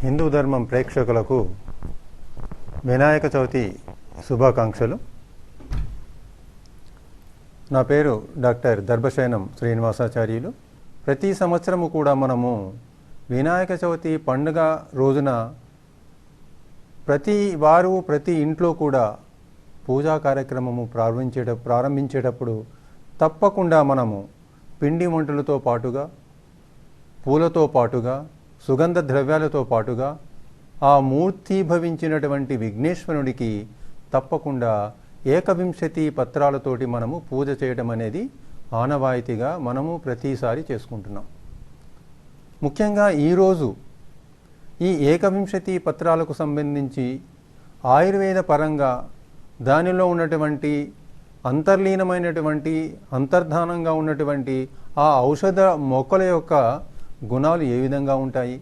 హిందూ ధర్మం ప్రేక్షకులకు వినాయక చవితి శుభాకాంక్షలు. నా పేరు డాక్టర్ దర్భశయనం శ్రీనివాసాచార్యులు. ప్రతి సంవత్సరము కూడా మనము వినాయక చవితి పండుగ రోజున ప్రతి ఇంట్లో కూడా పూజా కార్యక్రమము ప్రారంభించేటప్పుడు తప్పకుండా మనము పిండి వంటలతో పాటుగా, పూలతో పాటుగా, సుగంధ ద్రవ్యాలతో పాటుగా ఆ మూర్తీభవించినటువంటి విఘ్నేశ్వరుడికి తప్పకుండా ఏకవింశతి పత్రాలతోటి మనము పూజ చేయడం అనేది ఆనవాయితీగా మనము ప్రతిసారి చేసుకుంటున్నాం. ముఖ్యంగా ఈరోజు ఈ ఏకవింశతి పత్రాలకు సంబంధించి ఆయుర్వేద పరంగా దానిలో ఉన్నటువంటి అంతర్లీనమైనటువంటి అంతర్ధానంగా ఉన్నటువంటి ఆ ఔషధ మొక్కల యొక్క గుణాలు ఏ విధంగా ఉంటాయి,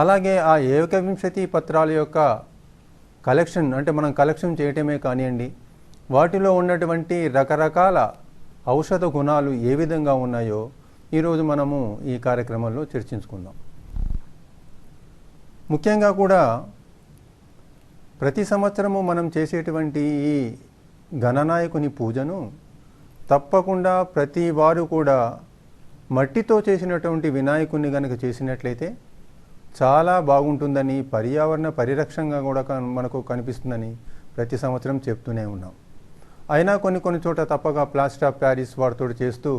అలాగే ఆ ఏకవింశతి పత్రాల యొక్క కలెక్షన్ అంటే మనం కలెక్షన్ చేయటమే కానివ్వండి, వాటిలో ఉన్నటువంటి రకరకాల ఔషధ గుణాలు ఏ విధంగా ఉన్నాయో ఈరోజు మనము ఈ కార్యక్రమంలో చర్చించుకుందాం. ముఖ్యంగా కూడా ప్రతి సంవత్సరము మనం చేసేటువంటి ఈ గణనాయకుని పూజను తప్పకుండా ప్రతి వారు కూడా మట్టితో చేసినటువంటి వినాయకుని గనక చేసినట్లయితే చాలా బాగుంటుందని, పర్యావరణ పరిరక్షణగా కూడా మనకు కనిపిస్తుందని ప్రతి సంవత్సరం చెప్తూనే ఉన్నాం. అయినా కొన్ని చోట తప్పగా ప్లాస్టర్ ఆఫ్ ప్యారిస్ వాటితో చేస్తూ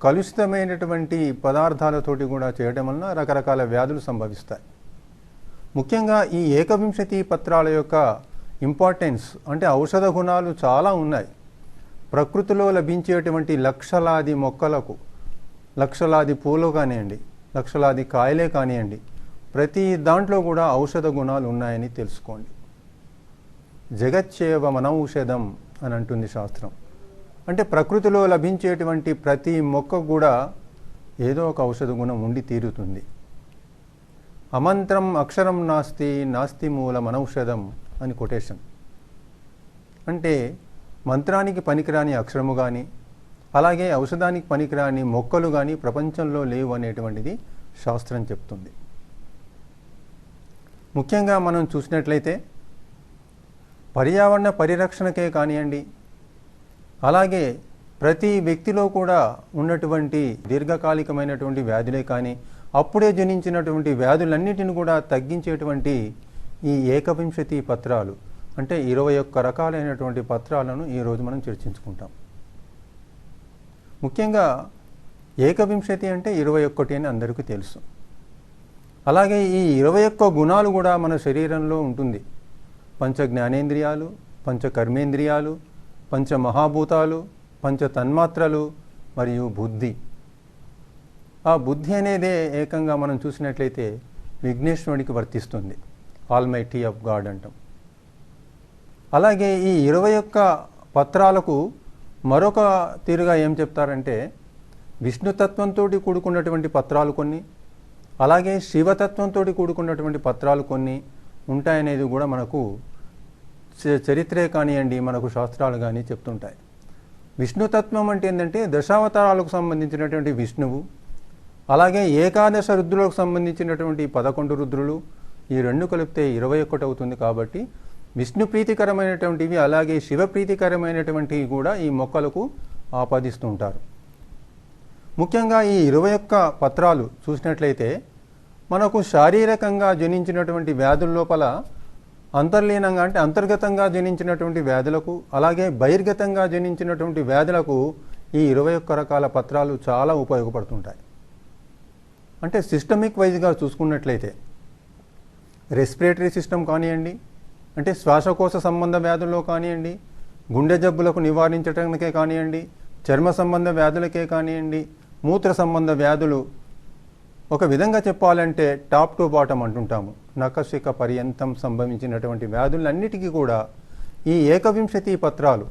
కలుషితమైనటువంటి పదార్థాలతోటి కూడా చేయడం వలన రకరకాల వ్యాధులు సంభవిస్తాయి. ముఖ్యంగా ఈ ఏకవింశతి పత్రాల యొక్క ఇంపార్టెన్స్ అంటే ఔషధ గుణాలు చాలా ఉన్నాయి. ప్రకృతిలో లభించేటువంటి లక్షలాది మొక్కలకు, లక్షలాది పూలు కానివ్వండి, లక్షలాది కాయలే కానివ్వండి, ప్రతి దాంట్లో కూడా ఔషధ గుణాలు ఉన్నాయని తెలుసుకోండి. జగచ్చేవ మనౌషధం అని అంటుంది శాస్త్రం. అంటే ప్రకృతిలో లభించేటువంటి ప్రతి మొక్క కూడా ఏదో ఒక ఔషధ గుణం ఉండి తీరుతుంది. అమంత్రం అక్షరం నాస్తి నాస్తి మూల మనౌషధం అని కొటేషన్. అంటే మంత్రానికి పనికిరాని అక్షరము కానీ, అలాగే ఔషధానికి పనికిరాని మొక్కలు కానీ ప్రపంచంలో లేవు అనేటువంటిది శాస్త్రం చెప్తుంది. ముఖ్యంగా మనం చూసినట్లయితే పర్యావరణ పరిరక్షణకే కానివ్వండి, అలాగే ప్రతి వ్యక్తిలో కూడా ఉన్నటువంటి దీర్ఘకాలికమైనటువంటి వ్యాధులే కానీ, అప్పుడే జనించినటువంటి వ్యాధులన్నిటిని కూడా తగ్గించేటువంటి ఈ ఏకవింశతి పత్రాలు అంటే 21 రకాలైనటువంటి పత్రాలను ఈరోజు మనం చర్చించుకుంటాం. ముఖ్యంగా ఏకవింశతి అంటే 21 అని అందరికీ తెలుసు. అలాగే ఈ 21 గుణాలు కూడా మన శరీరంలో ఉంటుంది. పంచ జ్ఞానేంద్రియాలు, పంచ కర్మేంద్రియాలు, పంచ మహాభూతాలు, పంచ తన్మాత్రలు మరియు బుద్ధి. ఆ బుద్ధి అనేదే ఏకంగా మనం చూసినట్లయితే విఘ్నేశ్వరుడికి వర్తిస్తుంది. ఆల్మైటీ ఆఫ్ గాడ్ అంటాం. అలాగే ఈ 21 పత్రాలకు మరొక తీరుగా ఏం చెప్తారంటే విష్ణుతత్వంతో కూడుకున్నటువంటి పత్రాలు కొన్ని, అలాగే శివతత్వంతో కూడుకున్నటువంటి పత్రాలు కొన్ని ఉంటాయనేది కూడా మనకు చరిత్రే కానివ్వండి, మనకు శాస్త్రాలు కానీ చెప్తుంటాయి. విష్ణుతత్వం అంటే ఏంటంటే దశావతారాలకు సంబంధించినటువంటి విష్ణువు, అలాగే ఏకాదశ రుద్రులకు సంబంధించినటువంటి 11 రుద్రులు, ఈ రెండు కలిపితే 21 అవుతుంది. కాబట్టి విష్ణు ప్రీతికరమైనటువంటివి అలాగే శివ ప్రీతికరమైనటువంటివి కూడా ఈ మొక్కలకు ఆపాదిస్తూ ఉంటారు. ముఖ్యంగా ఈ 21 పత్రాలు చూసినట్లయితే మనకు శారీరకంగా జనించినటువంటి వ్యాధుల లోపల అంతర్లీనంగా అంటే అంతర్గతంగా జనించినటువంటి వ్యాధులకు, అలాగే బహిర్గతంగా జనించినటువంటి వ్యాధులకు ఈ 21 రకాల పత్రాలు చాలా ఉపయోగపడుతుంటాయి. అంటే సిస్టమిక్ వైజ్గా చూసుకున్నట్లయితే రెస్పిరేటరీ సిస్టమ్ కానివ్వండి, అంటే శ్వాసకోశ సంబంధ వ్యాధుల్లో కానివ్వండి, గుండె జబ్బులకు నివారించడానికే కానివ్వండి, చర్మ సంబంధ వ్యాధులకే కానివ్వండి, మూత్ర సంబంధ వ్యాధులు, ఒక విధంగా చెప్పాలంటే టాప్ టు బాటమ్ అంటుంటాము, నఖశిఖ పర్యంతం సంభవించినటువంటి వ్యాధులన్నిటికీ కూడా ఈ ఏకవింశతి పత్రాలు,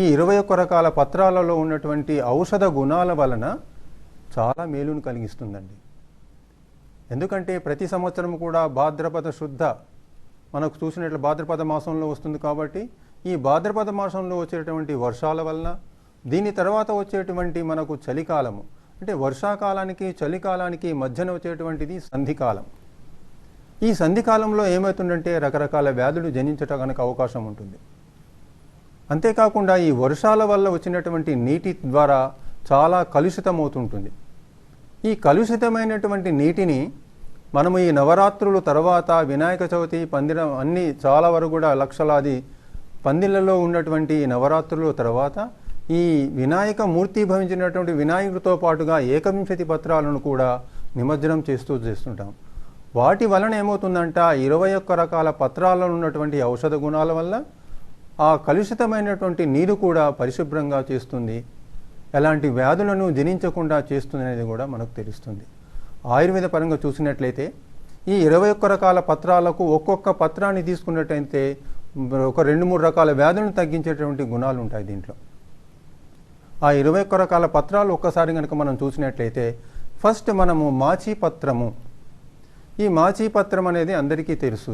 ఈ 21 రకాల పత్రాలలో ఉన్నటువంటి ఔషధ గుణాల వలన చాలా మేలును కలిగిస్తుందండి. ఎందుకంటే ప్రతి సంవత్సరం కూడా భాద్రపద శుద్ధ మనకు చూసినట్లు భాద్రపద మాసంలో వస్తుంది. కాబట్టి ఈ భాద్రపద మాసంలో వచ్చేటువంటి వర్షాల వలన, దీని తర్వాత వచ్చేటువంటి మనకు చలికాలము అంటే వర్షాకాలానికి చలికాలానికి మధ్యన వచ్చేటువంటిది సంధికాలం. ఈ సంధికాలంలో ఏమవుతుందంటే రకరకాల వ్యాధులు జనించడానికి అవకాశం ఉంటుంది. అంతేకాకుండా ఈ వర్షాల వల్ల వచ్చినటువంటి నీటి ద్వారా చాలా కలుషితమవుతుంటుంది. ఈ కలుషితమైనటువంటి నీటిని మనము ఈ నవరాత్రుల తర్వాత వినాయక చవితి పందిరం అన్నీ చాలా వరకు కూడా లక్షలాది పందిళ్లలో ఉన్నటువంటి నవరాత్రుల తర్వాత ఈ వినాయక మూర్తి భవించినటువంటి వినాయకుడితో పాటుగా ఏకవింశతి పత్రాలను కూడా నిమజ్జనం చేస్తుంటాం. వాటి వలన ఏమవుతుందంట 21 రకాల పత్రాలలో ఉన్నటువంటి ఔషధ గుణాల వల్ల ఆ కలుషితమైనటువంటి నీరు కూడా పరిశుభ్రంగా చేస్తుంది, ఎలాంటి వ్యాధులను జనించకుండా చేస్తుంది అనేది కూడా మనకు తెలుస్తుంది. ఆయుర్వేద పరంగా చూసినట్లయితే ఈ 21 రకాల పత్రాలకు ఒక్కొక్క పత్రాన్ని తీసుకున్నట్టయితే ఒక 2-3 రకాల వ్యాధులను తగ్గించేటువంటి గుణాలు ఉంటాయి దీంట్లో. ఆ 21 రకాల పత్రాలు ఒక్కసారి కనుక మనం చూసినట్లయితే ఫస్ట్ మనము మాచీపత్రము, ఈ మాచీపత్రం అనేది అందరికీ తెలుసు.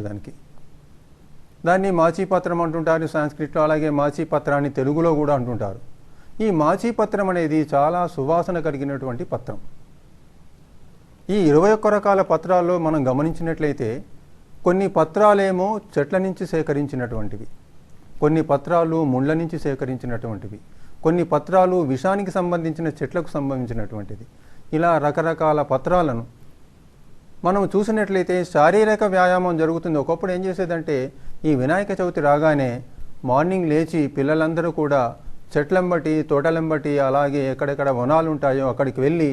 దాన్ని మాచీపత్రం అంటుంటారు సంస్కృతిలో, అలాగే మాచీపత్రాన్ని తెలుగులో కూడా అంటుంటారు. ఈ మాచీపత్రం అనేది చాలా సువాసన కలిగినటువంటి పత్రం. ఈ 21 రకాల పత్రాల్లో మనం గమనించినట్లయితే కొన్ని పత్రాలేమో చెట్ల నుంచి సేకరించినటువంటివి, కొన్ని పత్రాలు ముళ్ళ నుంచి సేకరించినటువంటివి, కొన్ని పత్రాలు విషానికి సంబంధించిన చెట్లకు సంబంధించినటువంటిది. ఇలా రకరకాల పత్రాలను మనం చూసినట్లయితే శారీరక వ్యాయామం జరుగుతుంది. ఒకప్పుడు ఏం చేసేదంటే ఈ వినాయక చవితి రాగానే మార్నింగ్ లేచి పిల్లలందరూ కూడా చెట్లంబటి తోటలంబటి అలాగే ఎక్కడెక్కడ వనాలు ఉంటాయో అక్కడికి వెళ్ళి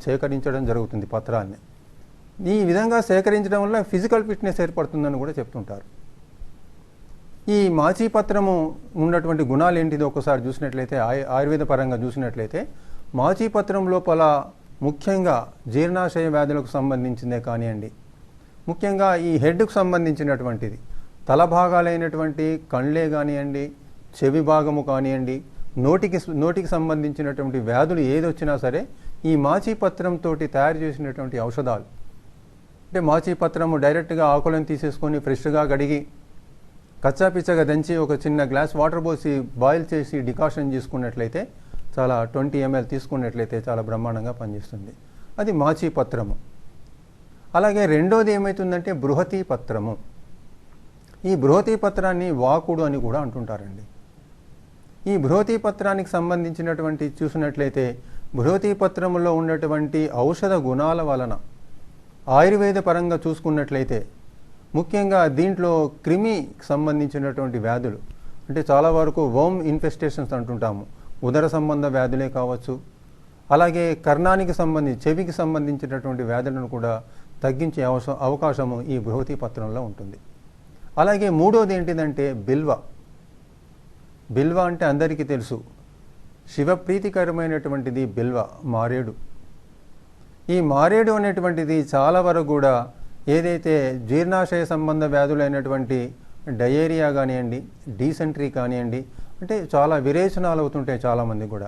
సేకరించడం జరుగుతుంది పత్రాన్ని. ఈ విధంగా సేకరించడం వల్ల ఫిజికల్ ఫిట్నెస్ ఏర్పడుతుందని కూడా చెప్తుంటారు. ఈ మాచీపత్రము ఉన్నటువంటి గుణాలు ఏంటిదో ఒకసారి చూసినట్లయితే ఆయుర్వేద పరంగా చూసినట్లయితే మాచీపత్రం లోపల ముఖ్యంగా జీర్ణాశయ వ్యాధులకు సంబంధించిందే కానివ్వండి, ముఖ్యంగా ఈ హెడ్కు సంబంధించినటువంటిది తల భాగాలైనటువంటి కళ్ళే కానివ్వండి, చెవి భాగము కానివ్వండి, నోటికి సంబంధించినటువంటి వ్యాధులు ఏదొచ్చినా సరే ఈ మాచీపత్రంతో తయారు చేసినటువంటి ఔషధాలు, అంటే మాచీపత్రము డైరెక్ట్గా ఆకులను తీసేసుకొని ఫ్రెష్గా కడిగి కచ్చాపిచ్చగా దంచి ఒక చిన్న గ్లాస్ వాటర్ పోసి బాయిల్ చేసి డికాషన్ చేసుకున్నట్లయితే చాలా 20 ml తీసుకున్నట్లయితే చాలా బ్రహ్మాండంగా పనిచేస్తుంది. అది మాచీపత్రము. అలాగే రెండోది ఏమవుతుందంటే బృహతీ పత్రము. ఈ బృహతీ పత్రాన్ని వాకుడు అని కూడా అంటుంటారండి. ఈ బృహతీ పత్రానికి సంబంధించినటువంటి చూసినట్లయితే బృహతీ పత్రములో ఉన్నటువంటి ఔషధ గుణాల వలన ఆయుర్వేద పరంగా చూసుకున్నట్లయితే ముఖ్యంగా దీంట్లో క్రిమికి సంబంధించినటువంటి వ్యాధులు, అంటే చాలా వరకు వర్మ్ ఇన్ఫెస్టేషన్స్ అంటుంటాము, ఉదర సంబంధ వ్యాధులే కావచ్చు, అలాగే కర్ణానికి చెవికి సంబంధించినటువంటి వ్యాధులను కూడా తగ్గించే అవకాశము ఈ బృహతీ పత్రంలో ఉంటుంది. అలాగే మూడోది ఏంటిదంటే బిల్వ. బిల్వ అంటే అందరికీ తెలుసు, శివప్రీతికరమైనటువంటిది బిల్వ, మారేడు. ఈ మారేడు అనేటువంటిది చాలా వరకు కూడా ఏదైతే జీర్ణాశయ సంబంధ వ్యాధులైనటువంటి డయేరియా కానివ్వండి, డీసెంట్రీ కానివ్వండి, అంటే చాలా విరేచనాలు అవుతుంటాయి చాలామంది కూడా,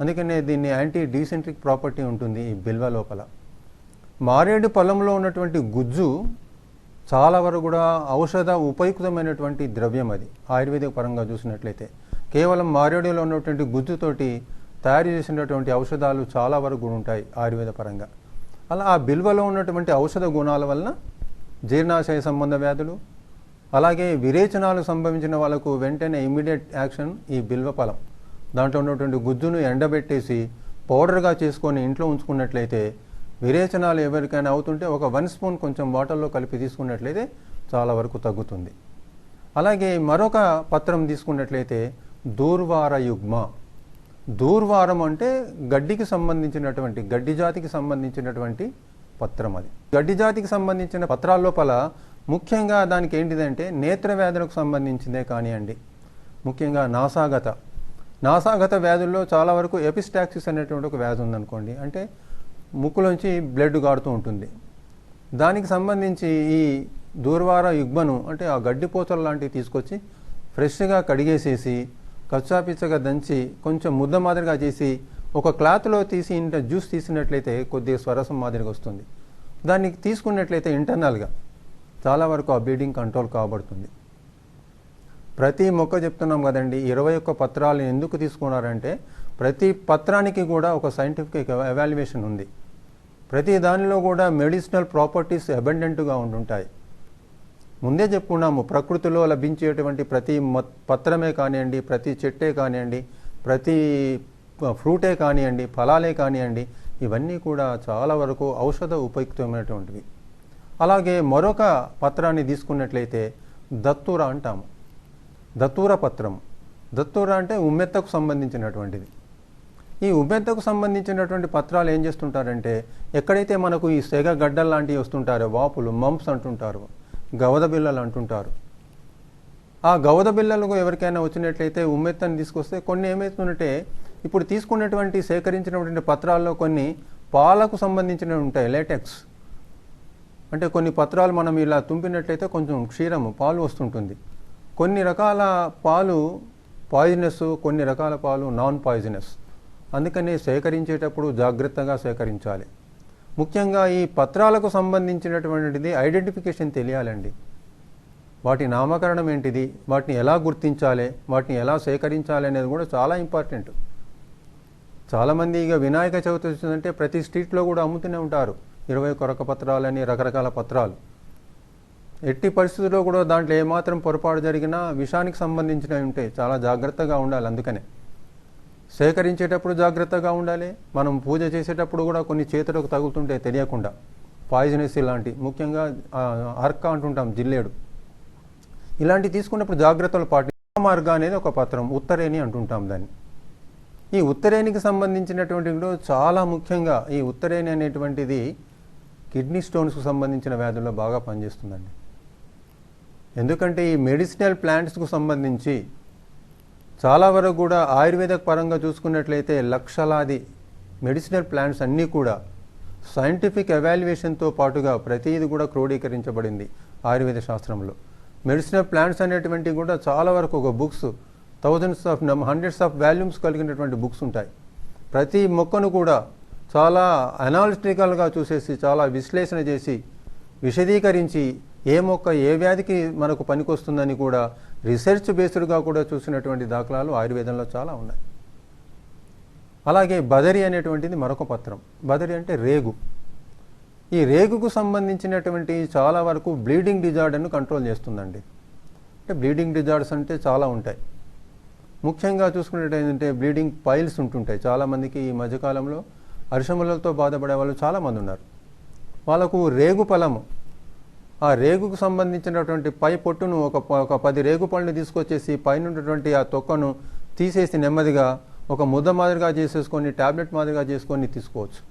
అందుకనే దీన్ని యాంటీ డీసెంట్రిక్ ప్రాపర్టీ ఉంటుంది ఈ బిల్వ లోపల. మారేడు పొలంలో ఉన్నటువంటి గుజ్జు చాలా వరకు కూడా ఔషధ ఉపయుక్తమైనటువంటి ద్రవ్యం. అది ఆయుర్వేదిక పరంగా చూసినట్లయితే కేవలం మారేడులో ఉన్నటువంటి గుజ్జుతోటి తయారు చేసినటువంటి ఔషధాలు చాలా వరకు కూడా ఉంటాయి ఆయుర్వేద పరంగా. అలా ఆ బిల్వలో ఉన్నటువంటి ఔషధ గుణాల వలన జీర్ణాశయ సంబంధ వ్యాధులు, అలాగే విరేచనాలు సంభవించిన వాళ్ళకు వెంటనే ఇమ్మీడియట్ యాక్షన్ ఈ బిల్వ ఫలం. దాంట్లో ఉన్నటువంటి గుజ్జును ఎండబెట్టేసి పౌడర్గా చేసుకొని ఇంట్లో ఉంచుకున్నట్లయితే విరేచనాలు ఎవరికైనా అవుతుంటే ఒక 1 స్పూన్ కొంచెం వాటర్లో కలిపి తీసుకున్నట్లయితే చాలా వరకు తగ్గుతుంది. అలాగే మరొక పత్రం తీసుకున్నట్లయితే దూర్వార యుగ్మ. దూర్వారం అంటే గడ్డికి సంబంధించినటువంటి గడ్డి జాతికి సంబంధించినటువంటి పత్రం. అది గడ్డి జాతికి సంబంధించిన పత్రాల లోపల ముఖ్యంగా దానికి ఏంటిదంటే నేత్ర వ్యాధులకు సంబంధించిందే కానివ్వండి, ముఖ్యంగా నాసాగత వ్యాధుల్లో చాలా వరకు ఎపిస్టాక్సిస్ అనేటువంటి ఒక వ్యాధి ఉందనుకోండి, అంటే ముక్కులోంచి బ్లడ్ గారుతూ ఉంటుంది. దానికి సంబంధించి ఈ దూర్వార యుగ్మను అంటే ఆ గడ్డిపోతలు లాంటివి తీసుకొచ్చి ఫ్రెష్గా కడిగేసేసి కచ్చాపిచ్చగా దంచి కొంచెం ముద్ద మాదిరిగా చేసి ఒక క్లాత్లో తీసి ఇంత జ్యూస్ తీసినట్లయితే కొద్దిగా స్వరసం మాదిరిగా వస్తుంది. దాన్ని తీసుకున్నట్లయితే ఇంటర్నల్గా చాలా వరకు ఆ బ్లీడింగ్ కంట్రోల్ కాబడుతుంది. ప్రతి మొక్క చెప్తున్నాం కదండి, 21 పత్రాలు ఎందుకు తీసుకున్నారంటే ప్రతి పత్రానికి కూడా ఒక సైంటిఫిక్ ఎవాల్యుయేషన్ ఉంది. ప్రతి దానిలో కూడా మెడిసినల్ ప్రాపర్టీస్ అబండెంట్గా ఉంటుంటాయి. ముందే చెప్పుకున్నాము, ప్రకృతిలో లభించేటువంటి ప్రతి పత్రమే కానివ్వండి, ప్రతి చెట్టే కానివ్వండి, ప్రతి ఫ్రూటే కానివ్వండి, ఫలాలే కానివ్వండి, ఇవన్నీ కూడా చాలా వరకు ఔషధ ఉపయుక్తమైనటువంటివి. అలాగే మరొక పత్రాన్ని తీసుకున్నట్లయితే దత్తూర అంటాము. దత్తూర పత్రం, దత్తూర అంటే ఉమ్మెత్తకు సంబంధించినటువంటిది. ఈ ఉమ్మెత్తకు సంబంధించినటువంటి పత్రాలు ఏం చేస్తుంటారంటే, ఎక్కడైతే మనకు ఈ సెగ గడ్డలు లాంటివి వస్తుంటారో, వాపులు, మంప్స్ అంటుంటారు, గవద బిళ్ళలు అంటుంటారు, ఆ గవద బిళ్ళలకు ఎవరికైనా వచ్చినట్లయితే ఉమ్మెత్తని తీసుకొస్తే కొన్ని ఏమవుతుందంటే, ఇప్పుడు తీసుకున్నటువంటి సేకరించినటువంటి పత్రాల్లో కొన్ని పాలకు సంబంధించినవి ఉంటాయి, లేటెక్స్ అంటే కొన్ని పత్రాలు మనం ఇలా తుంపినట్లయితే కొంచెం క్షీరము పాలు వస్తుంటుంది. కొన్ని రకాల పాలు పాయిజనస్, కొన్ని రకాల పాలు నాన్ పాయిజనస్. అందుకని సేకరించేటప్పుడు జాగ్రత్తగా సేకరించాలి. ముఖ్యంగా ఈ పత్రాలకు సంబంధించినటువంటిది ఐడెంటిఫికేషన్ తెలియాలండి. వాటి నామకరణం ఏంటిది, వాటిని ఎలా గుర్తించాలి, వాటిని ఎలా సేకరించాలి అనేది కూడా చాలా ఇంపార్టెంట్. చాలామంది ఇక వినాయక చవితి వచ్చిందంటే ప్రతి స్ట్రీట్లో కూడా అమ్ముతూనే ఉంటారు 21 రక పత్రాలని, రకరకాల పత్రాలు. ఎట్టి పరిస్థితుల్లో కూడా దాంట్లో ఏమాత్రం పొరపాటు జరిగినా విషానికి సంబంధించినవి ఉంటాయి. చాలా జాగ్రత్తగా ఉండాలి. అందుకనే సేకరించేటప్పుడు జాగ్రత్తగా ఉండాలి. మనం పూజ చేసేటప్పుడు కూడా కొన్ని చేతులకు తగులుతుంటాయి తెలియకుండా, పాయిజనస్ ఇలాంటి, ముఖ్యంగా అర్క అంటుంటాం, జిల్లేడు, ఇలాంటివి తీసుకున్నప్పుడు జాగ్రత్తలు మార్గ అనేది ఒక పత్రం, ఉత్తరేణి అంటుంటాం దాన్ని. ఈ ఉత్తరేణికి సంబంధించినటువంటి చాలా ముఖ్యంగా ఈ ఉత్తరేణి అనేటువంటిది కిడ్నీ స్టోన్స్కు సంబంధించిన వ్యాధుల్లో బాగా పనిచేస్తుందండి. ఎందుకంటే ఈ మెడిసినల్ ప్లాంట్స్కు సంబంధించి చాలా వరకు కూడా ఆయుర్వేద పరంగా చూసుకున్నట్లయితే లక్షలాది మెడిసినల్ ప్లాంట్స్ అన్నీ కూడా సైంటిఫిక్ ఎవాల్యుయేషన్తో పాటుగా ప్రతిదీ కూడా క్రోడీకరించబడింది ఆయుర్వేద శాస్త్రంలో. మెడిసినల్ ప్లాంట్స్ అనేటువంటివి కూడా చాలా వరకు ఒక బుక్స్ హండ్రెడ్స్ ఆఫ్ వాల్యూమ్స్ కలిగినటువంటి బుక్స్ ఉంటాయి. ప్రతి మొక్కను కూడా చాలా అనాలిటికల్గా చూసేసి, చాలా విశ్లేషణ చేసి, విశదీకరించి ఏ మొక్క ఏ వ్యాధికి మనకు పనికొస్తుందని కూడా రీసెర్చ్ బేస్డ్గా కూడా చూసినటువంటి దాఖలాలు ఆయుర్వేదంలో చాలా ఉన్నాయి. అలాగే బదరి అనేటువంటిది మరొక పత్రం. బదరి అంటే రేగు. ఈ రేగుకు సంబంధించినటువంటి చాలా వరకు బ్లీడింగ్ డిజార్డర్ను కంట్రోల్ చేస్తుందండి. అంటే బ్లీడింగ్ డిజార్డర్స్ అంటే చాలా ఉంటాయి. ముఖ్యంగా చూసుకున్నట్టు ఏంటంటే బ్లీడింగ్ పైల్స్ ఉంటుంటాయి. చాలామందికి ఈ మధ్యకాలంలో అరిషములతో బాధపడే వాళ్ళు చాలామంది ఉన్నారు. వాళ్ళకు రేగు ఫలము, ఆ రేగుకు సంబంధించినటువంటి పై పొట్టును ఒక 10 రేగు పళ్ళని తీసుకొచ్చేసి పైన ఉన్నటువంటి ఆ తొక్కను తీసేసి నెమ్మదిగా ఒక ముద్ద మాదిరిగా చేసేసుకొని ట్యాబ్లెట్ మాదిరిగా చేసుకొని తీసుకోవచ్చు.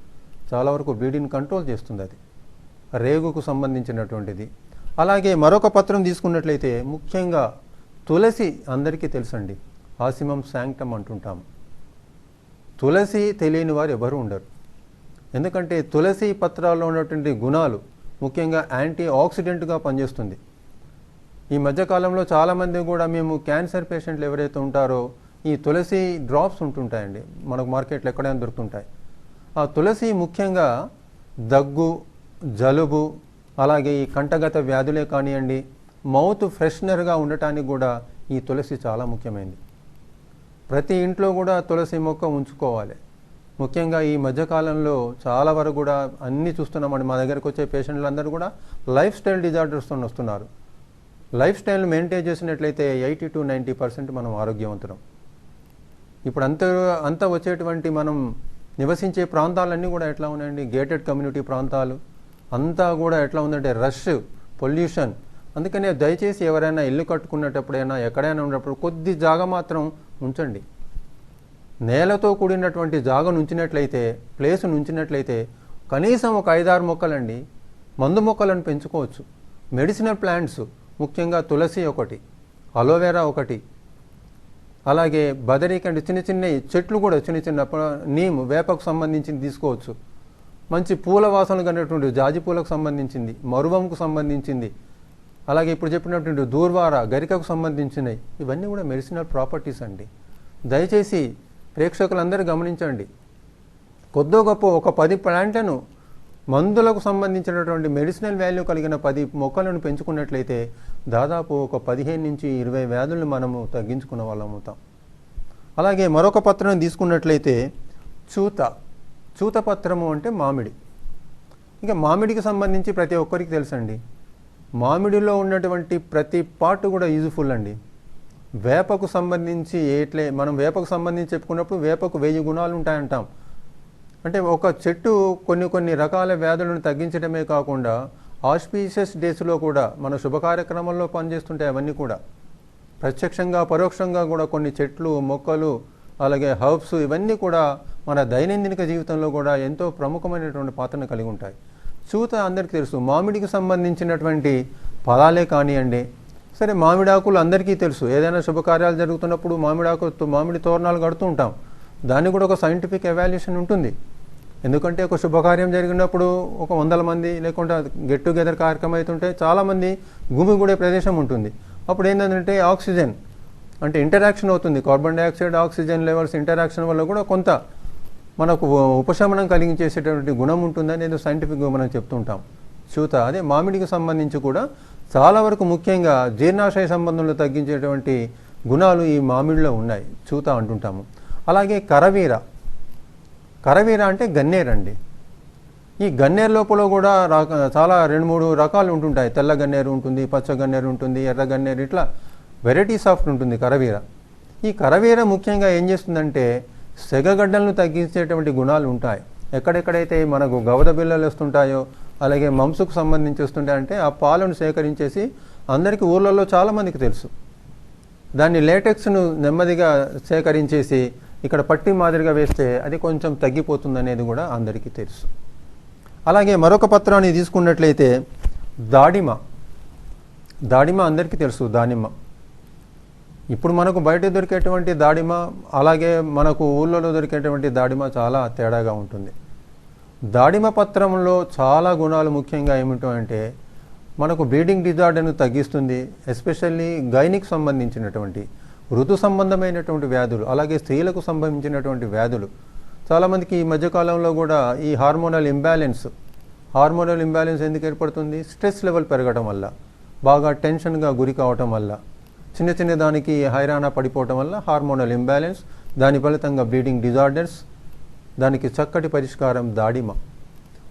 చాలా వరకు బ్లీడింగ్ కంట్రోల్ చేస్తుంది అది, రేగుకు సంబంధించినటువంటిది. అలాగే మరొక పత్రం తీసుకున్నట్లయితే ముఖ్యంగా తులసి అందరికీ తెలుసండి, ఆసిమం శాంక్టమ్ అంటుంటాము. తులసి తెలియని వారు ఎవరు ఉండరు. ఎందుకంటే తులసి పత్రాల్లో ఉన్నటువంటి గుణాలు ముఖ్యంగా యాంటీ ఆక్సిడెంట్గా పనిచేస్తుంది. ఈ మధ్యకాలంలో చాలామంది కూడా మేము క్యాన్సర్ పేషెంట్లు ఎవరైతే ఉంటారో ఈ తులసి డ్రాప్స్ ఉంటుంటాయండి, మనకు మార్కెట్లో ఎక్కడైనా దొరుకుతుంటాయి. ఆ తులసి ముఖ్యంగా దగ్గు, జలుబు, అలాగే ఈ కంఠగత వ్యాధులే కానివ్వండి, మౌత్ ఫ్రెషనర్గా ఉండటానికి కూడా ఈ తులసి చాలా ముఖ్యమైనది. ప్రతి ఇంట్లో కూడా తులసి మొక్క ఉంచుకోవాలి. ముఖ్యంగా ఈ మధ్యకాలంలో చాలా వరకు కూడా అన్నీ చూస్తున్నామండి. మా దగ్గరకు వచ్చే పేషెంట్లు అందరూ కూడా లైఫ్ స్టైల్ డిజార్డర్స్తో వస్తున్నారు. లైఫ్ స్టైల్ని మెయింటైన్ చేసినట్లయితే 80 to 90% మనం ఆరోగ్యవంతులం. ఇప్పుడు అంతా వచ్చేటువంటి మనం నివసించే ప్రాంతాలన్నీ కూడా ఎట్లా ఉన్నాయండి, గేటెడ్ కమ్యూనిటీ ప్రాంతాలు అంతా కూడా ఎట్లా ఉందంటే రష్, పొల్యూషన్. అందుకనే దయచేసి ఎవరైనా ఇల్లు కట్టుకున్నప్పుడైనా ఎక్కడైనా ఉన్నప్పుడు కొద్ది జాగా మాత్రం ఉంచండి. నేలతో కూడినటువంటి జాగను ఉంచినట్లయితే, ప్లేస్ను ఉంచినట్లయితే కనీసం ఒక 5-6 మొక్కలండి, మందు మొక్కలను పెంచుకోవచ్చు. మెడిసినల్ ప్లాంట్స్ ముఖ్యంగా తులసి ఒకటి, అలోవెరా ఒకటి, అలాగే బదరీ కంటే చిన్న చిన్న చెట్లు కూడా చిన్న నీమ్, వేపకు సంబంధించింది తీసుకోవచ్చు. మంచి పూల వాసనలు కనేటువంటి జాజి పూలకు సంబంధించింది, మరువంకు సంబంధించింది, అలాగే ఇప్పుడు చెప్పినటువంటి దూర్వార, గరికకు సంబంధించినవి, ఇవన్నీ కూడా మెడిసినల్ ప్రాపర్టీస్ అండి. దయచేసి ప్రేక్షకులందరూ గమనించండి. కొద్దో గొప్ప ఒక 10 ప్లాంట్లను, మందులకు సంబంధించినటువంటి మెడిసినల్ వాల్యూ కలిగిన 10 మొక్కలను పెంచుకున్నట్లయితే దాదాపు ఒక 15 నుంచి 20 వ్యాధులను మనము తగ్గించుకున్న వాళ్ళం అవుతాం. అలాగే మరొక పత్రం తీసుకున్నట్లయితే చూత పత్రము అంటే మామిడి. ఇంకా మామిడికి సంబంధించి ప్రతి ఒక్కరికి తెలుసండి. మామిడిలో ఉన్నటువంటి ప్రతి పార్ట్ కూడా యూజ్ఫుల్ అండి. వేపకు సంబంధించి మనం వేపకు సంబంధించి చెప్పుకున్నప్పుడు వేపకు 1000 గుణాలు ఉంటాయంటాం. అంటే ఒక చెట్టు కొన్ని రకాల వ్యాధులను తగ్గించడమే కాకుండా ఆస్పీషియస్ డేస్లో కూడా మన శుభ కార్యక్రమంలో పనిచేస్తుంటాయి. అవన్నీ కూడా ప్రత్యక్షంగా పరోక్షంగా కూడా కొన్ని చెట్లు, మొక్కలు, అలాగే హర్బ్స్ ఇవన్నీ కూడా మన దైనందిన జీవితంలో కూడా ఎంతో ప్రముఖమైనటువంటి పాత్రను కలిగి ఉంటాయి. చూత అందరికీ తెలుసు. మామిడికి సంబంధించినటువంటి ఫలాలే కానివ్వండి, సరే మామిడాకులు అందరికీ తెలుసు. ఏదైనా శుభకార్యాలు జరుగుతున్నప్పుడు మామిడి తోరణాలు కడుతూ ఉంటాం. దానికి కూడా ఒక సైంటిఫిక్ ఎవాల్యుయేషన్ ఉంటుంది. ఎందుకంటే ఒక శుభకార్యం జరిగినప్పుడు ఒక 100 మంది లేకుంటే గెట్ టుగెదర్ కార్యక్రమం అవుతుంటే చాలామంది గుమిగూడే ప్రదేశం ఉంటుంది. అప్పుడు ఏంటంటే ఆక్సిజన్ అంటే ఇంటరాక్షన్ అవుతుంది. Carbon dioxide oxygen levels interaction వల్ల కూడా కొంత మనకు ఉపశమనం కలిగించేసేటువంటి గుణం ఉంటుందని ఏదో సైంటిఫిక్గా మనం చెప్తుంటాం. చూత అదే మామిడికి సంబంధించి కూడా చాలా వరకు ముఖ్యంగా జీర్ణాశయ సంబంధంలో తగ్గించేటువంటి గుణాలు ఈ మామిడిలో ఉన్నాయి. చూత అంటుంటాము. అలాగే కరవీర అంటే గన్నేరండి. ఈ గన్నేరు లోపల కూడా చాలా 2-3 రకాలు ఉంటుంటాయి. తెల్ల గన్నేరు ఉంటుంది, పచ్చ గన్నేరు ఉంటుంది, ఎర్ర గన్నేరు, ఇట్లా వెరైటీస్ ఆఫ్ ఉంటుంది కరవీర. ఈ కరవీర ముఖ్యంగా ఏం చేస్తుందంటే సెగగడ్డలను తగ్గించేటువంటి గుణాలు ఉంటాయి. ఎక్కడెక్కడైతే మనకు గవద బిళ్ళలు వస్తుంటాయో అలాగే మంసుకు సంబంధించి వస్తుంటాయంటే ఆ పాలను సేకరించేసి అందరికీ ఊర్లలో చాలామందికి తెలుసు. దాన్ని లేటెక్స్ను నెమ్మదిగా సేకరించేసి ఇక్కడ పట్టి మాదిరిగా వేస్తే అది కొంచెం తగ్గిపోతుంది అనేది కూడా అందరికీ తెలుసు. అలాగే మరొక పత్రాన్ని తీసుకున్నట్లయితే దాడిమ అందరికీ తెలుసు. దానిమ్మ ఇప్పుడు మనకు బయట దొరికేటువంటి దాడిమ అలాగే మనకు ఊళ్ళలో దొరికేటువంటి దాడిమ చాలా తేడాగా ఉంటుంది. దాడిమ పత్రంలో చాలా గుణాలు ముఖ్యంగా ఏమిటో అంటే మనకు బ్లీడింగ్ డిజార్డర్ను తగ్గిస్తుంది. ఎస్పెషల్లీ గైనిక్ సంబంధించినటువంటి ఋతు సంబంధమైనటువంటి వ్యాధులు, అలాగే స్త్రీలకు సంబంధించినటువంటి వ్యాధులు. చాలామందికి ఈ మధ్యకాలంలో కూడా ఈ హార్మోనల్ ఇంబ్యాలెన్స్ ఎందుకు ఏర్పడుతుంది? స్ట్రెస్ లెవెల్ పెరగడం వల్ల, బాగా టెన్షన్గా గురి కావటం వల్ల, చిన్న దానికి హైరాణ పడిపోవటం వల్ల హార్మోనల్ ఇంబ్యాలెన్స్, దాని ఫలితంగా బ్లీడింగ్ డిజార్డర్స్. దానికి చక్కటి పరిష్కారం దాడిమ.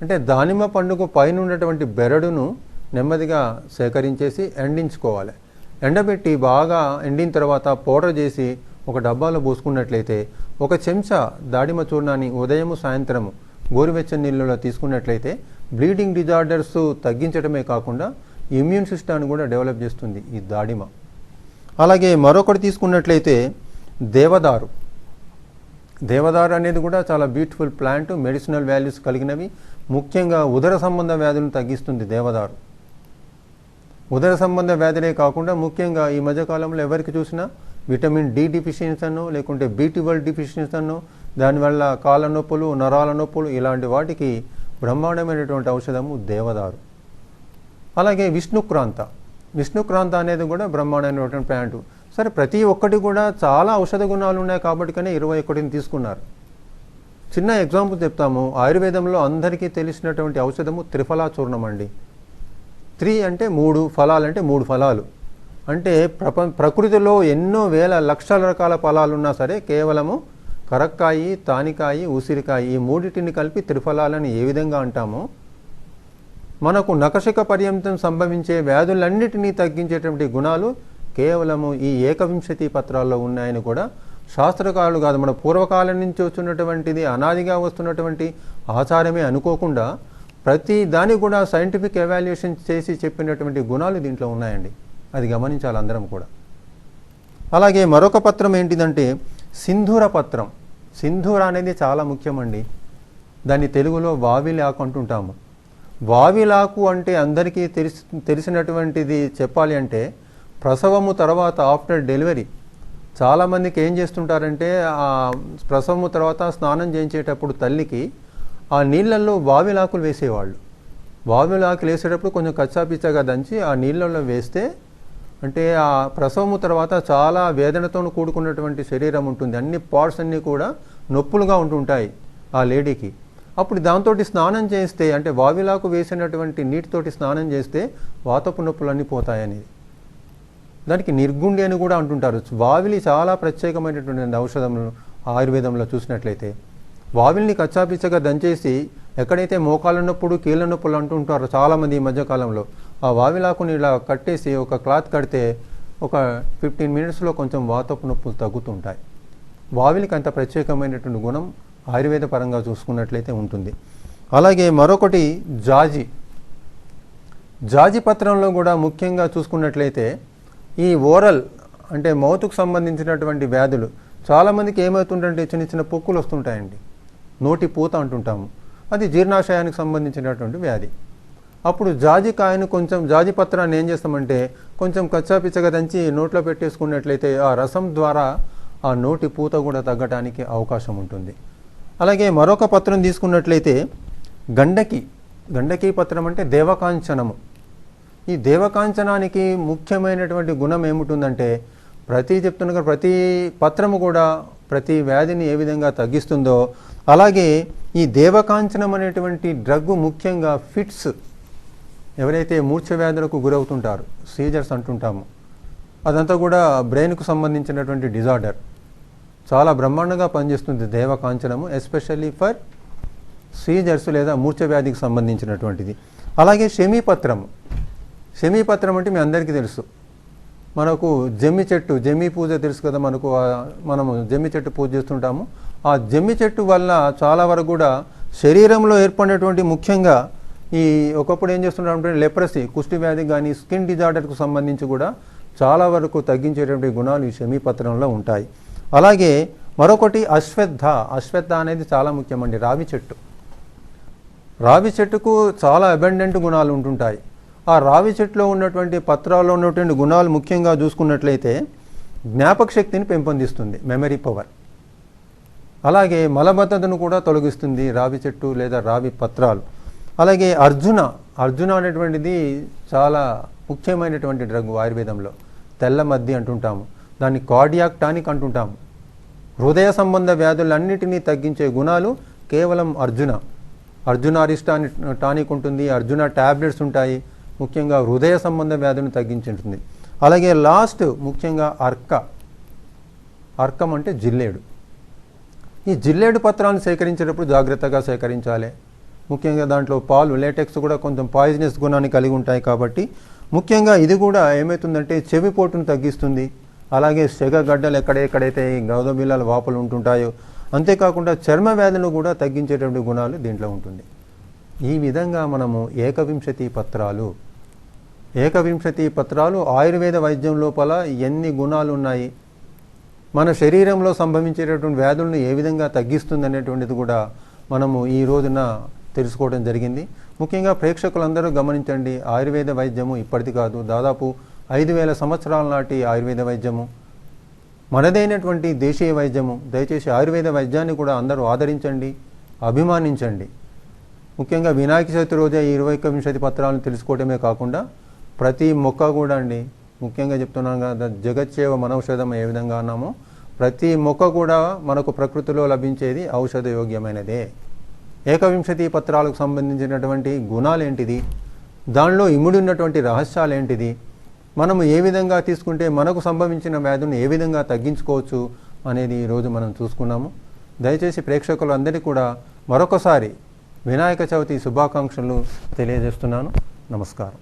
అంటే దానిమ్మ పండుగ పైన ఉన్నటువంటి బెరడును నెమ్మదిగా సేకరించేసి ఎండించుకోవాలి. ఎండబెట్టి బాగా ఎండిన తర్వాత పౌడర్ చేసి ఒక డబ్బాలో పోసుకున్నట్లయితే 1 చెంచా దాడిమ చూర్ణాన్ని ఉదయము సాయంత్రము గోరువెచ్చని నీళ్ళలో తీసుకున్నట్లయితే బ్లీడింగ్ డిజార్డర్స్ తగ్గించడమే కాకుండా ఇమ్యూన్ సిస్టమ్ని కూడా డెవలప్ చేస్తుంది ఈ దాడిమ. అలాగే మరొకటి తీసుకున్నట్లయితే దేవదారు అనేది కూడా చాలా బ్యూటిఫుల్ ప్లాంట్, మెడిసినల్ వాల్యూస్ కలిగినవి. ముఖ్యంగా ఉదర సంబంధ వ్యాధులను తగ్గిస్తుంది దేవదారు. ఉదర సంబంధ వ్యాధులే కాకుండా ముఖ్యంగా ఈ మధ్యకాలంలో ఎవరికి చూసినా విటమిన్ డి డిఫిషియన్సీ అనో లేకుంటే బి12 డిఫిషియన్సీ అనో, దానివల్ల కాళ్ళ నొప్పులు, నరాల నొప్పులు, ఇలాంటి వాటికి బ్రహ్మాండమైనటువంటి ఔషధము దేవదారు. అలాగే విష్ణుక్రాంత అనేది కూడా బ్రహ్మాండమైనటువంటి ప్లాంట్. సరే ప్రతి ఒక్కటి కూడా చాలా ఔషధ గుణాలు ఉన్నాయి కాబట్టి 21ని తీసుకున్నారు. చిన్న ఎగ్జాంపుల్ చెప్తాము. ఆయుర్వేదంలో అందరికీ తెలిసినటువంటి ఔషధము త్రిఫలా చూర్ణం అండి. 3 అంటే 3, ఫలాలంటే 3 ఫలాలు. అంటే ప్రకృతిలో ఎన్నో వేల లక్షల రకాల ఫలాలున్నా సరే కేవలము కరక్కాయి, తానికాయి, ఉసిరికాయి ఈ 3టిని కలిపి త్రిఫలాలని ఏ విధంగా అంటామో మనకు నఖశిఖ పర్యంతం సంభవించే వ్యాధులన్నిటినీ తగ్గించేటువంటి గుణాలు కేవలము ఈ 21 పత్రాల్లో ఉన్నాయని కూడా శాస్త్రకారులు కాదు, మన పూర్వకాలం నుంచి వచ్చినటువంటిది అనాదిగా వస్తున్నటువంటి ఆచారమే అనుకోకుండా ప్రతి దాన్ని కూడా సైంటిఫిక్ ఎవాల్యుయేషన్ చేసి చెప్పినటువంటి గుణాలు దీంట్లో ఉన్నాయండి. అది గమనించాలి అందరం కూడా. అలాగే మరొక పత్రం ఏంటిదంటే సింధూర పత్రం. సింధూర అనేది చాలా ముఖ్యమండి. దాన్ని తెలుగులో వావిలాకు అంటుంటాము. వావిలాకు అంటే అందరికీ తెలిసినటువంటిది చెప్పాలి అంటే ప్రసవము తర్వాత ఆఫ్టర్ డెలివరీ చాలామందికి ఏం చేస్తుంటారంటే ఆ ప్రసవము తర్వాత స్నానం చేయించేటప్పుడు తల్లికి ఆ నీళ్ళల్లో వావిలాకులు వేసేవాళ్ళు. వావిలాకులు వేసేటప్పుడు కొంచెం కచ్చాపిచ్చాగా దంచి ఆ నీళ్ళల్లో వేస్తే అంటే ఆ ప్రసవము తర్వాత చాలా వేదనతో కూడుకున్నటువంటి శరీరం ఉంటుంది. అన్ని పార్ట్స్ అన్నీ కూడా నొప్పులుగా ఉంటుంటాయి ఆ లేడీకి. అప్పుడు దాంతో స్నానం చేస్తే అంటే వావిలాకు వేసినటువంటి నీటితోటి స్నానం చేస్తే వాతపు నొప్పులన్నీ పోతాయనేది. దానికి నిర్గుండి అని కూడా అంటుంటారు. వావిలి చాలా ప్రత్యేకమైనటువంటి ఔషధంలో ఆయుర్వేదంలో చూసినట్లయితే వావిల్ని కచ్చాపిచ్చగా దంచేసి ఎక్కడైతే మోకాళ్ళ నొప్పుడు, కీళ్ళ నొప్పులు అంటుంటారో చాలామంది ఈ మధ్యకాలంలో ఆ వావిలాకుని ఇలా కట్టేసి ఒక క్లాత్ కడితే ఒక 15 మినిట్స్లో కొంచెం వాతపు నొప్పులు తగ్గుతుంటాయి. వావిలికి అంత ప్రత్యేకమైనటువంటి గుణం ఆయుర్వేద పరంగా చూసుకున్నట్లయితే ఉంటుంది. అలాగే మరొకటి జాజి పత్రంలో కూడా ముఖ్యంగా చూసుకున్నట్లయితే ఈ ఓరల్ అంటే మౌత్కు సంబంధించినటువంటి వ్యాధులు చాలామందికి ఏమవుతుందంటే చిన్న చిన్న పొక్కులు వస్తుంటాయండి, నోటి పూత అంటుంటాము. అది జీర్ణాశయానికి సంబంధించినటువంటి వ్యాధి. అప్పుడు జాజి పత్రాన్ని ఏం చేస్తామంటే కొంచెం కచ్చాపిచ్చగా దంచి నోట్లో పెట్టేసుకున్నట్లయితే ఆ రసం ద్వారా ఆ నోటి పూత కూడా తగ్గటానికి అవకాశం ఉంటుంది. అలాగే మరొక పత్రం తీసుకున్నట్లయితే గండకీ పత్రం అంటే దేవకాంచనము. ఈ దేవకాంచనానికి ముఖ్యమైనటువంటి గుణం ఏముంటుందంటే ప్రతి పత్రము కూడా ప్రతి వ్యాధిని ఏ విధంగా తగ్గిస్తుందో అలాగే ఈ దేవకాంచనం అనేటువంటి డ్రగ్ ముఖ్యంగా ఫిట్స్, ఎవరైతే మూర్ఛ వ్యాధులకు గురవుతుంటారు, సీజర్స్ అంటుంటాము, అదంతా కూడా బ్రెయిన్కు సంబంధించినటువంటి డిజార్డర్, చాలా బ్రహ్మాండంగా పనిచేస్తుంది దేవకాంచనము, ఎస్పెషల్లీ ఫర్ సీజర్స్ లేదా మూర్ఛ వ్యాధికి సంబంధించినటువంటిది. అలాగే శమీపత్రం అంటే మీ అందరికీ తెలుసు, మనకు జమ్మి పూజ తెలుసు కదా, మనము జమ్మి చెట్టు పూజ చేస్తుంటాము. ఆ జమ్మి చెట్టు వల్ల చాలా వరకు కూడా శరీరంలో ఏర్పడినటువంటి ముఖ్యంగా ఈ ఒకప్పుడు ఏం చేస్తుంటారంటే లెప్రసీ, కుష్టి వ్యాధి కానీ స్కిన్ డిజార్డర్కు సంబంధించి కూడా చాలా వరకు తగ్గించేటువంటి గుణాలు ఈ శమీపత్రంలో ఉంటాయి. అలాగే మరొకటి అశ్వత్థ అనేది చాలా ముఖ్యమండి. రావి చెట్టుకు చాలా అబెండెంట్ గుణాలు ఉంటుంటాయి. ఆ రావి చెట్టులో ఉన్నటువంటి పత్రాల్లో ఉన్నటువంటి గుణాలు ముఖ్యంగా చూసుకున్నట్లయితే జ్ఞాపక శక్తిని పెంపొందిస్తుంది, మెమరీ పవర్. అలాగే మలబద్ధతను కూడా తొలగిస్తుంది రావి చెట్టు లేదా రావి పత్రాలు. అలాగే అర్జున అనేటువంటిది చాలా ముఖ్యమైనటువంటి డ్రగ్ ఆయుర్వేదంలో, తెల్ల మద్ది అంటుంటాము, దాన్ని కార్డియాక్ టానిక్ అంటుంటాము. హృదయ సంబంధ వ్యాధులన్నిటినీ తగ్గించే గుణాలు కేవలం అర్జునారిస్టా టానిక్ ఉంటుంది, అర్జున ట్యాబ్లెట్స్ ఉంటాయి, ముఖ్యంగా హృదయ సంబంధ వ్యాధులను తగ్గించుంటుంది. అలాగే లాస్ట్ ముఖ్యంగా అర్కం అంటే జిల్లేడు. ఈ జిల్లేడు పత్రాలను సేకరించేటప్పుడు జాగ్రత్తగా సేకరించాలి. ముఖ్యంగా దాంట్లో లేటెక్స్ కూడా కొంచెం పాయిజనస్ గుణాన్ని కలిగి ఉంటాయి కాబట్టి ముఖ్యంగా ఇది కూడా ఏమవుతుందంటే చెవిపోటును తగ్గిస్తుంది. అలాగే సెగగడ్డలు ఎక్కడైతే ఈ గౌదబిళ్ళల వాపులు ఉంటుంటాయో, అంతేకాకుండా చర్మ వ్యాధులను కూడా తగ్గించేటువంటి గుణాలు దీంట్లో ఉంటుంది. ఈ విధంగా మనము ఏకవింశతి పత్రాలు ఆయుర్వేద వైద్యం లోపల ఎన్ని గుణాలు ఉన్నాయి, మన శరీరంలో సంభవించేటటువంటి వ్యాధులను ఏ విధంగా తగ్గిస్తుంది అనేటువంటిది కూడా మనము ఈ రోజున తెలుసుకోవడం జరిగింది. ముఖ్యంగా ప్రేక్షకులందరూ గమనించండి, ఆయుర్వేద వైద్యము ఇప్పటిది కాదు, దాదాపు 5,000 సంవత్సరాల నాటి ఆయుర్వేద వైద్యము, మనదైనటువంటి దేశీయ వైద్యము. దయచేసి ఆయుర్వేద వైద్యాన్ని కూడా అందరూ ఆదరించండి, అభిమానించండి. ముఖ్యంగా వినాయక చవితి రోజే ఈ 21 పత్రాలను తెలుసుకోవడమే కాకుండా ప్రతి మొక్క కూడా అండి, ముఖ్యంగా చెప్తున్నాను కదా, జగచ్చేవ మనౌషధం ఏ విధంగా అన్నామో ప్రతి మొక్క కూడా మనకు ప్రకృతిలో లభించేది ఔషధ యోగ్యమైనదే. ఏకవింశతి పత్రాలకు సంబంధించినటువంటి గుణాలేంటిది, దానిలో ఇమిడి ఉన్నటువంటి రహస్యాలేంటిది, మనము ఏ విధంగా తీసుకుంటే మనకు సంభవించిన వ్యాధులను ఏ విధంగా తగ్గించుకోవచ్చు అనేది ఈరోజు మనం చూసుకున్నాము. దయచేసి ప్రేక్షకులందరికీ కూడా మరొకసారి వినాయక చవితి శుభాకాంక్షలు తెలియజేస్తున్నాను. నమస్కారం.